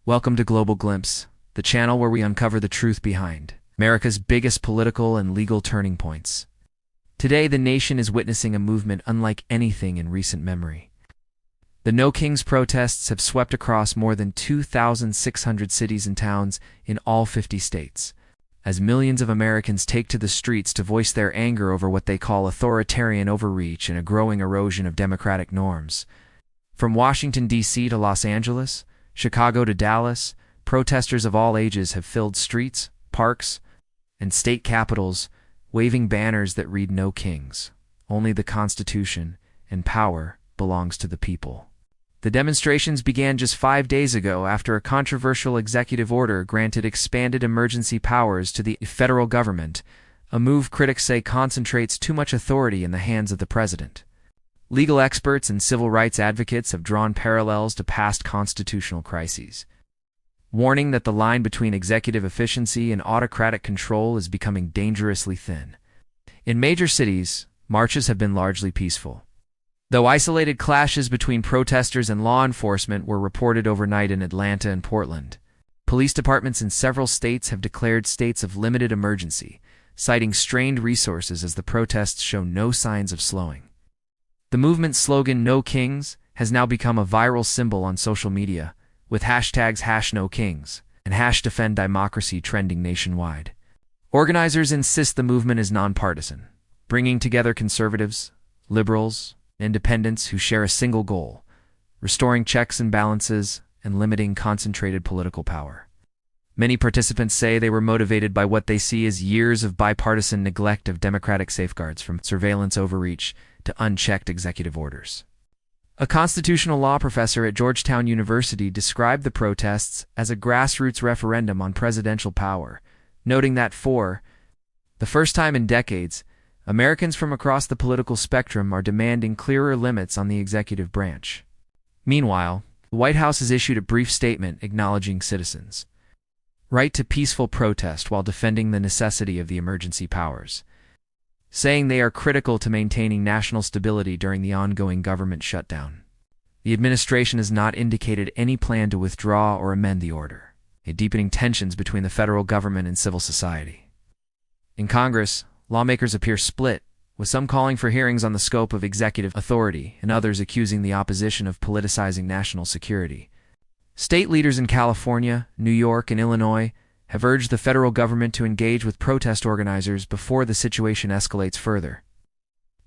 Welcome to Global Glimpse, the channel where we uncover the truth behind America's biggest political and legal turning points. Today, the nation is witnessing a movement unlike anything in recent memory. The No Kings protests have swept across more than 2,600 cities and towns in all 50 states, as millions of Americans take to the streets to voice their anger over what they call authoritarian overreach and a growing erosion of democratic norms. From Washington, D.C. to Los Angeles, Chicago to Dallas, protesters of all ages have filled streets, parks, and state capitals, waving banners that read "No Kings, only the Constitution, and power belongs to the people." The demonstrations began just 5 days ago after a controversial executive order granted expanded emergency powers to the federal government, a move critics say concentrates too much authority in the hands of the president. Legal experts and civil rights advocates have drawn parallels to past constitutional crises, warning that the line between executive efficiency and autocratic control is becoming dangerously thin. In major cities, marches have been largely peaceful, though isolated clashes between protesters and law enforcement were reported overnight in Atlanta and Portland. Police departments in several states have declared states of limited emergency, citing strained resources as the protests show no signs of slowing. The movement's slogan, "No Kings," has now become a viral symbol on social media, with hashtags #NoKings and #DefendDemocracy trending nationwide. Organizers insist the movement is nonpartisan, bringing together conservatives, liberals, and independents who share a single goal: restoring checks and balances and limiting concentrated political power. Many participants say they were motivated by what they see as years of bipartisan neglect of democratic safeguards, from surveillance overreach to unchecked executive orders. A constitutional law professor at Georgetown University described the protests as a grassroots referendum on presidential power, noting that for the first time in decades, Americans from across the political spectrum are demanding clearer limits on the executive branch. Meanwhile, the White House has issued a brief statement acknowledging citizens' right to peaceful protest while defending the necessity of the emergency powers, saying they are critical to maintaining national stability during the ongoing government shutdown. The administration has not indicated any plan to withdraw or amend the order, deepening tensions between the federal government and civil society. In Congress, lawmakers appear split, with some calling for hearings on the scope of executive authority and others accusing the opposition of politicizing national security. State leaders in California, New York, and Illinois have urged the federal government to engage with protest organizers before the situation escalates further.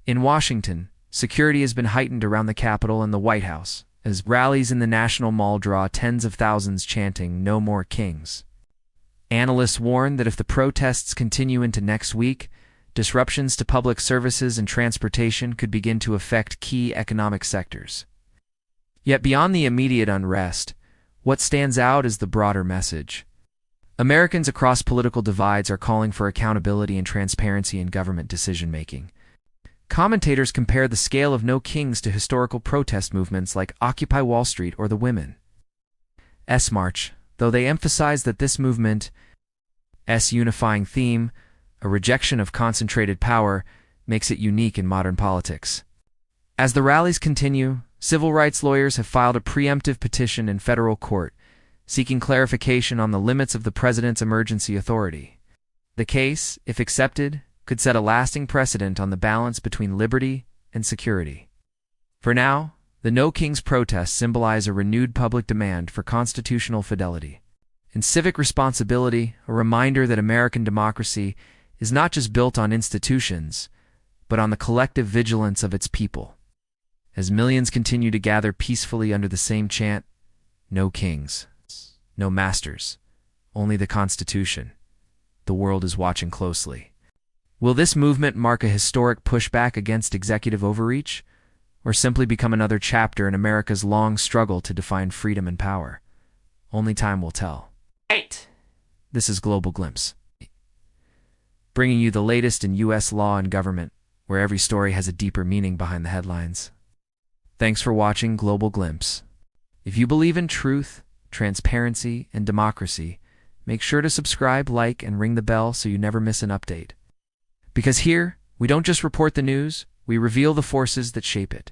In Washington, security has been heightened around the Capitol and the White House, as rallies in the National Mall draw tens of thousands chanting "No More Kings." Analysts warn that if the protests continue into next week, disruptions to public services and transportation could begin to affect key economic sectors. Yet beyond the immediate unrest, what stands out is the broader message. Americans across political divides are calling for accountability and transparency in government decision-making. Commentators compare the scale of No Kings to historical protest movements like Occupy Wall Street or the Women's March, though they emphasize that this movement's unifying theme, a rejection of concentrated power, makes it unique in modern politics. As the rallies continue, civil rights lawyers have filed a preemptive petition in federal court, seeking clarification on the limits of the president's emergency authority. The case, if accepted, could set a lasting precedent on the balance between liberty and security. For now, the No Kings protests symbolize a renewed public demand for constitutional fidelity and civic responsibility, a reminder that American democracy is not just built on institutions, but on the collective vigilance of its people. As millions continue to gather peacefully under the same chant, "No Kings, no masters, only the Constitution," the world is watching closely. Will this movement mark a historic pushback against executive overreach, or simply become another chapter in America's long struggle to define freedom and power? Only time will tell. This is Global Glimpse, bringing you the latest in U.S. law and government, where every story has a deeper meaning behind the headlines. Thanks for watching Global Glimpse. If you believe in truth, transparency, and democracy, make sure to subscribe, like, and ring the bell so you never miss an update. Because here, we don't just report the news, we reveal the forces that shape it.